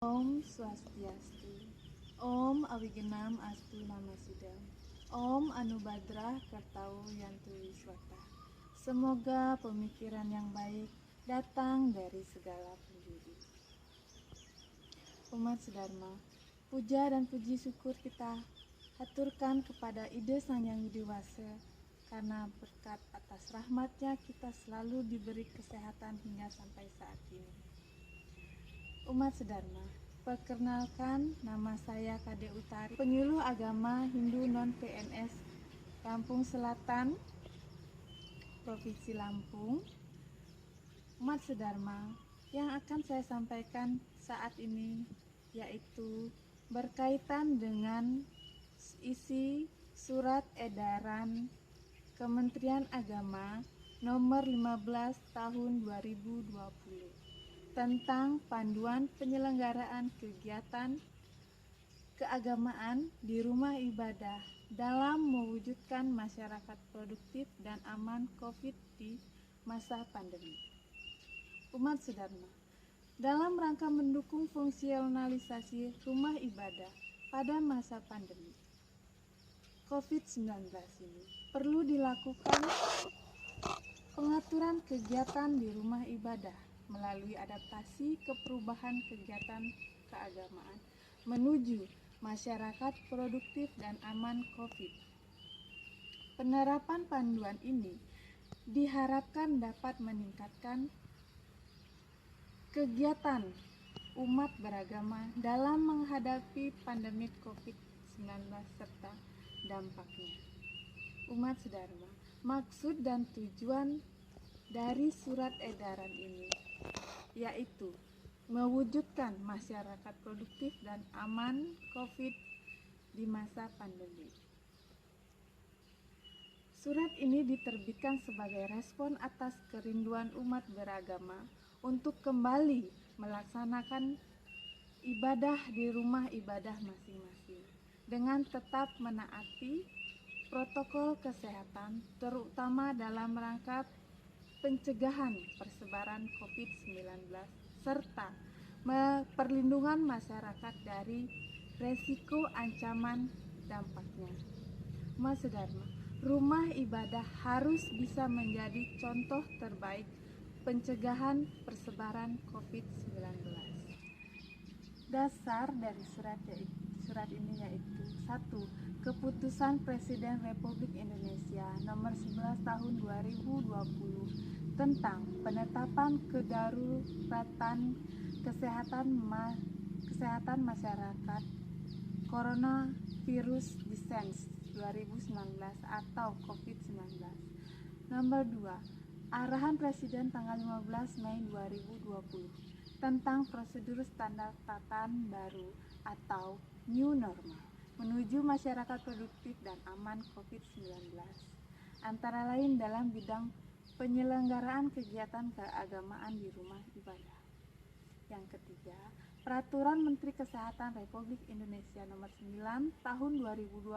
Om Swastiastu. Om Awigenam Astu Namasidam. Om Anubadrah Kertau Yantu Wiswata. Semoga pemikiran yang baik datang dari segala penjuru. Umat sedharma, puja dan puji syukur kita haturkan kepada Ide Sang Yang Widi Wase, karena berkat atas rahmatnya kita selalu diberi kesehatan hingga sampai saat ini. Umat sedharma, perkenalkan, nama saya Kade Utari, penyuluh agama Hindu non-PNS Lampung Selatan, Provinsi Lampung. Umat sedharma, yang akan saya sampaikan saat ini yaitu berkaitan dengan isi surat edaran Kementerian Agama nomor 15 tahun 2020 tentang panduan penyelenggaraan kegiatan keagamaan di rumah ibadah dalam mewujudkan masyarakat produktif dan aman COVID di masa pandemi. Umat sedharma, dalam rangka mendukung fungsionalisasi rumah ibadah pada masa pandemi COVID-19 ini, perlu dilakukan pengaturan kegiatan di rumah ibadah melalui adaptasi ke perubahan kegiatan keagamaan menuju masyarakat produktif dan aman COVID. Penerapan panduan ini diharapkan dapat meningkatkan kegiatan umat beragama dalam menghadapi pandemi COVID-19 serta dampaknya. Umat sedharma, maksud dan tujuan dari surat edaran ini yaitu mewujudkan masyarakat produktif dan aman COVID di masa pandemi. Surat ini diterbitkan sebagai respon atas kerinduan umat beragama untuk kembali melaksanakan ibadah di rumah ibadah masing-masing dengan tetap menaati protokol kesehatan, terutama dalam rangka pencegahan persebaran COVID-19 serta perlindungan masyarakat dari resiko ancaman dampaknya. Mas sedharma, rumah ibadah harus bisa menjadi contoh terbaik pencegahan persebaran COVID-19. Dasar dari surat ini yaitu 1. Keputusan Presiden Republik Indonesia nomor 11 tahun 2020 tentang penetapan kedaruratan kesehatan masyarakat Coronavirus Disease 2019 atau COVID-19. Nomor 2. Arahan Presiden tanggal 15 Mei 2020 tentang prosedur standar tatanan baru atau new normal menuju masyarakat produktif dan aman COVID-19, antara lain dalam bidang penyelenggaraan kegiatan keagamaan di rumah ibadah. Yang ketiga, Peraturan Menteri Kesehatan Republik Indonesia Nomor 9 Tahun 2020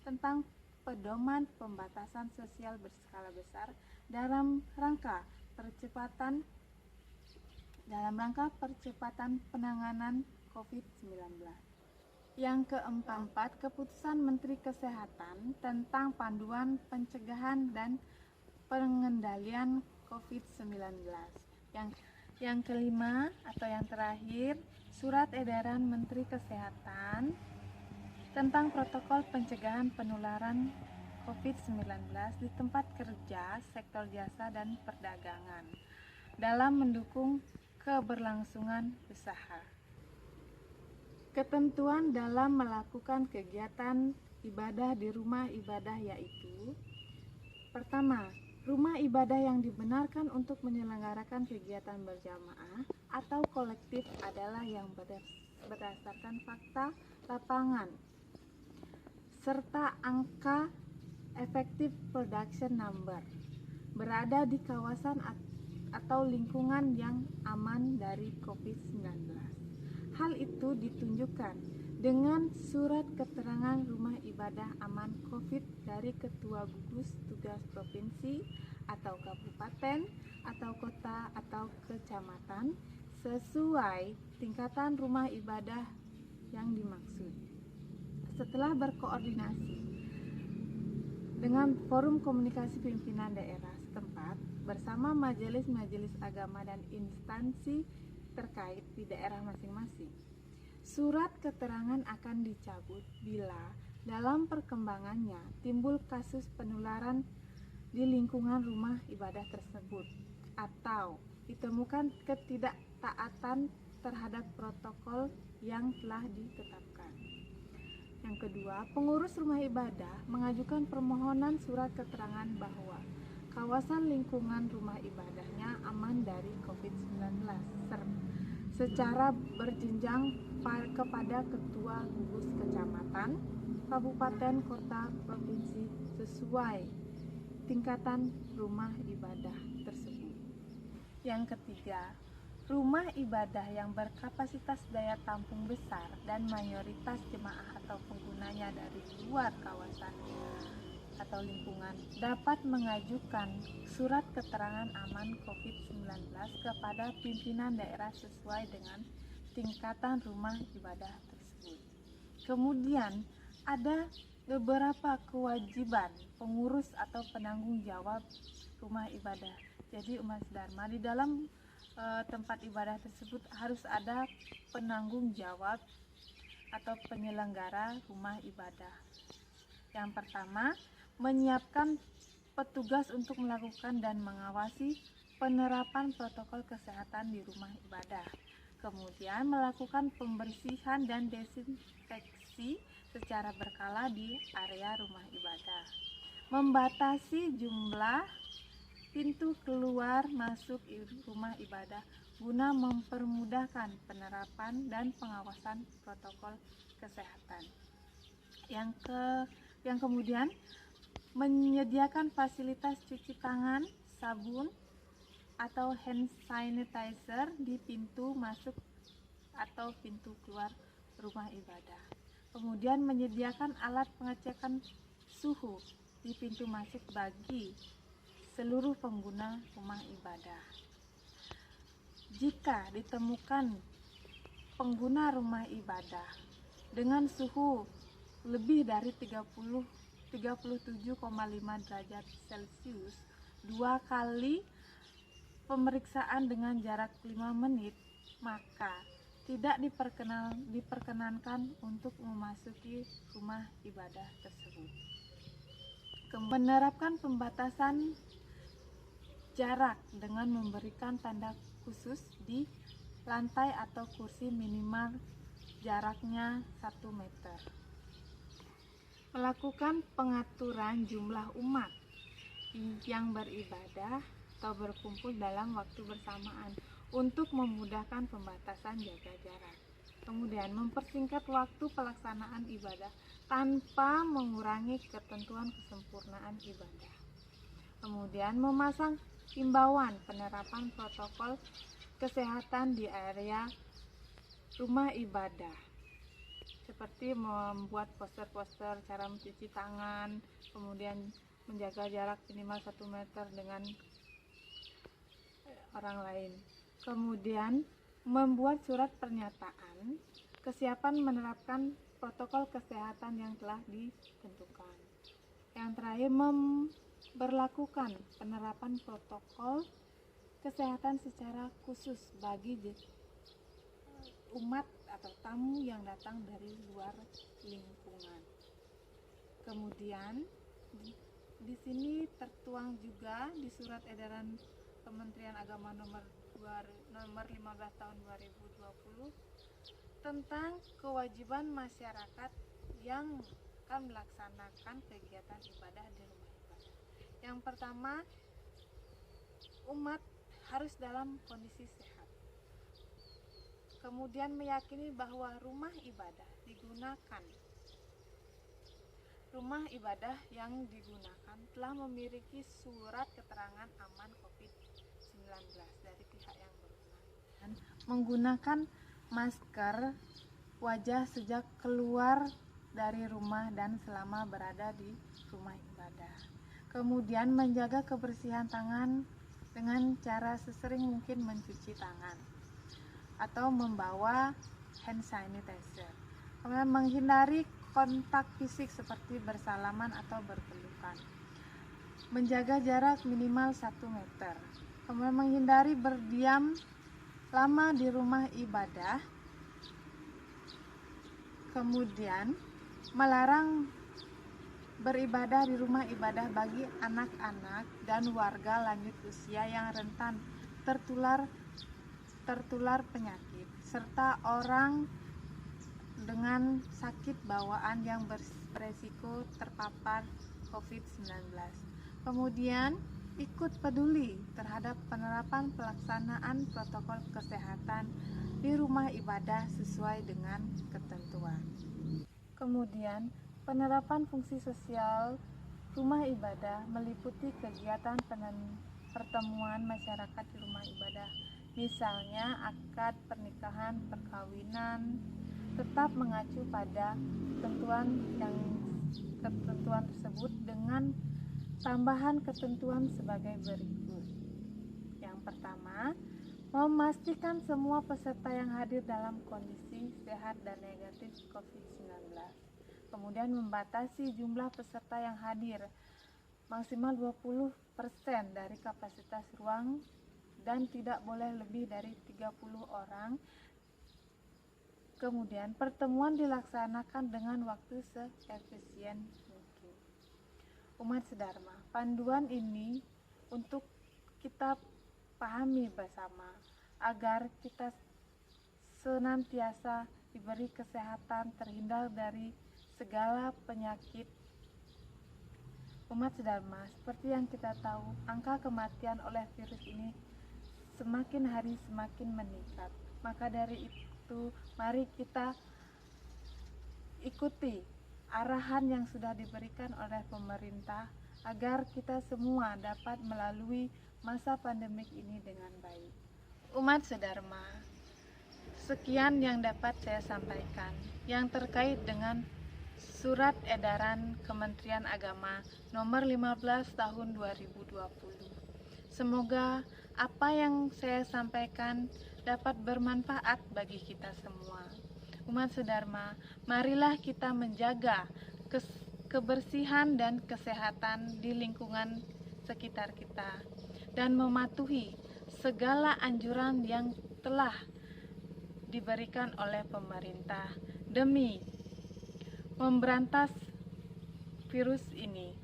tentang pedoman pembatasan sosial berskala besar dalam rangka percepatan penanganan COVID-19. Yang keempat, Keputusan Menteri Kesehatan tentang panduan pencegahan dan pengendalian COVID-19. Yang kelima atau yang terakhir, Surat Edaran Menteri Kesehatan tentang protokol pencegahan penularan COVID-19 di tempat kerja, sektor jasa dan perdagangan dalam mendukung keberlangsungan usaha. Ketentuan dalam melakukan kegiatan ibadah di rumah ibadah yaitu: pertama, rumah ibadah yang dibenarkan untuk menyelenggarakan kegiatan berjamaah atau kolektif adalah yang berdasarkan fakta lapangan serta angka effective production number berada di kawasan atau lingkungan yang aman dari COVID-19. Hal itu ditunjukkan dengan surat keterangan rumah ibadah aman COVID dari Ketua Gugus Tugas Provinsi atau Kabupaten atau Kota atau Kecamatan sesuai tingkatan rumah ibadah yang dimaksud. Setelah berkoordinasi dengan Forum Komunikasi Pimpinan Daerah setempat bersama majelis-majelis agama dan instansi terkait di daerah masing-masing, surat keterangan akan dicabut bila dalam perkembangannya timbul kasus penularan di lingkungan rumah ibadah tersebut atau ditemukan ketidaktaatan terhadap protokol yang telah ditetapkan. Yang kedua, pengurus rumah ibadah mengajukan permohonan surat keterangan bahwa kawasan lingkungan rumah ibadahnya aman dari COVID-19 secara berjenjang kepada ketua gugus kecamatan, kabupaten, kota, provinsi sesuai tingkatan rumah ibadah tersebut. Yang ketiga, rumah ibadah yang berkapasitas daya tampung besar dan mayoritas jemaah atau penggunanya dari luar kawasan atau lingkungan dapat mengajukan surat keterangan aman COVID-19 kepada pimpinan daerah sesuai dengan tingkatan rumah ibadah tersebut. Kemudian ada beberapa kewajiban pengurus atau penanggung jawab rumah ibadah. Jadi umat Dharma di dalam tempat ibadah tersebut harus ada penanggung jawab atau penyelenggara rumah ibadah. Yang pertama, menyiapkan petugas untuk melakukan dan mengawasi penerapan protokol kesehatan di rumah ibadah. Kemudian melakukan pembersihan dan desinfeksi secara berkala di area rumah ibadah. Membatasi jumlah pintu keluar masuk rumah ibadah guna mempermudahkan penerapan dan pengawasan protokol kesehatan. Yang kemudian menyediakan fasilitas cuci tangan, sabun atau hand sanitizer di pintu masuk atau pintu keluar rumah ibadah. Kemudian menyediakan alat pengecekan suhu di pintu masuk bagi seluruh pengguna rumah ibadah. Jika ditemukan pengguna rumah ibadah dengan suhu lebih dari 37,5 derajat Celcius, 2 kali pemeriksaan dengan jarak 5 menit, maka tidak diperkenankan untuk memasuki rumah ibadah tersebut. Menerapkan pembatasan jarak dengan memberikan tanda khusus di lantai atau kursi minimal jaraknya 1 meter. Melakukan pengaturan jumlah umat yang beribadah atau berkumpul dalam waktu bersamaan untuk memudahkan pembatasan jaga jarak. Kemudian mempersingkat waktu pelaksanaan ibadah tanpa mengurangi ketentuan kesempurnaan ibadah. Kemudian memasang himbauan penerapan protokol kesehatan di area rumah ibadah, seperti membuat poster-poster cara mencuci tangan, kemudian menjaga jarak minimal 1 meter dengan orang lain. Kemudian membuat surat pernyataan kesiapan menerapkan protokol kesehatan yang telah ditentukan. Yang terakhir, memberlakukan penerapan protokol kesehatan secara khusus bagi umat atau tamu yang datang dari luar lingkungan. Kemudian di sini tertuang juga di surat edaran Kementerian Agama nomor 15 tahun 2020 tentang kewajiban masyarakat yang akan melaksanakan kegiatan ibadah di rumah ibadah. Yang pertama, umat harus dalam kondisi sehat. Kemudian meyakini bahwa rumah ibadah yang digunakan telah memiliki surat keterangan aman COVID-19 dari pihak yang berwenang. Menggunakan masker wajah sejak keluar dari rumah dan selama berada di rumah ibadah. Kemudian menjaga kebersihan tangan dengan cara sesering mungkin mencuci tangan. atau membawa hand sanitizer. Kemudian menghindari kontak fisik seperti bersalaman atau berpelukan. Menjaga jarak minimal 1 meter. Kemudian menghindari berdiam lama di rumah ibadah. Kemudian melarang beribadah di rumah ibadah bagi anak-anak dan warga lanjut usia yang rentan tertular penyakit, serta orang dengan sakit bawaan yang beresiko terpapar COVID-19. Kemudian ikut peduli terhadap penerapan pelaksanaan protokol kesehatan di rumah ibadah sesuai dengan ketentuan. Kemudian penerapan fungsi sosial rumah ibadah meliputi kegiatan pertemuan masyarakat di rumah ibadah, misalnya akad pernikahan, perkawinan, tetap mengacu pada ketentuan tersebut dengan tambahan ketentuan sebagai berikut. Yang pertama, memastikan semua peserta yang hadir dalam kondisi sehat dan negatif COVID-19. Kemudian membatasi jumlah peserta yang hadir maksimal 20% dari kapasitas ruang dan tidak boleh lebih dari 30 orang. Kemudian pertemuan dilaksanakan dengan waktu seefisien mungkin. Umat sedharma, panduan ini untuk kita pahami bersama agar kita senantiasa diberi kesehatan, terhindar dari segala penyakit. Umat sedharma, seperti yang kita tahu, angka kematian oleh virus ini semakin hari semakin meningkat. Maka dari itu, mari kita ikuti arahan yang sudah diberikan oleh pemerintah agar kita semua dapat melalui masa pandemik ini dengan baik. Umat sedharma, sekian yang dapat saya sampaikan yang terkait dengan Surat Edaran Kementerian Agama nomor 15 tahun 2020. Semoga apa yang saya sampaikan dapat bermanfaat bagi kita semua. Umat sedharma, marilah kita menjaga kebersihan dan kesehatan di lingkungan sekitar kita dan mematuhi segala anjuran yang telah diberikan oleh pemerintah demi memberantas virus ini.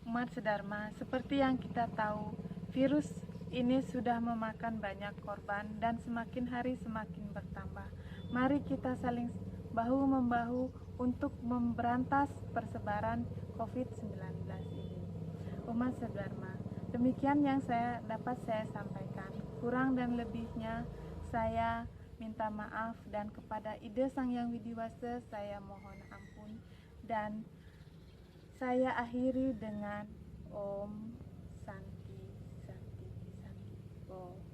Umat sedharma, seperti yang kita tahu, virus ini sudah memakan banyak korban dan semakin hari semakin bertambah. Mari kita saling bahu-membahu untuk memberantas persebaran COVID-19 ini. Umat sedharma, demikian yang dapat saya sampaikan. Kurang dan lebihnya saya minta maaf, dan kepada Ida Sang Hyang Widiwasa saya mohon ampun, dan saya akhiri dengan Om Santi Santi Santi Om.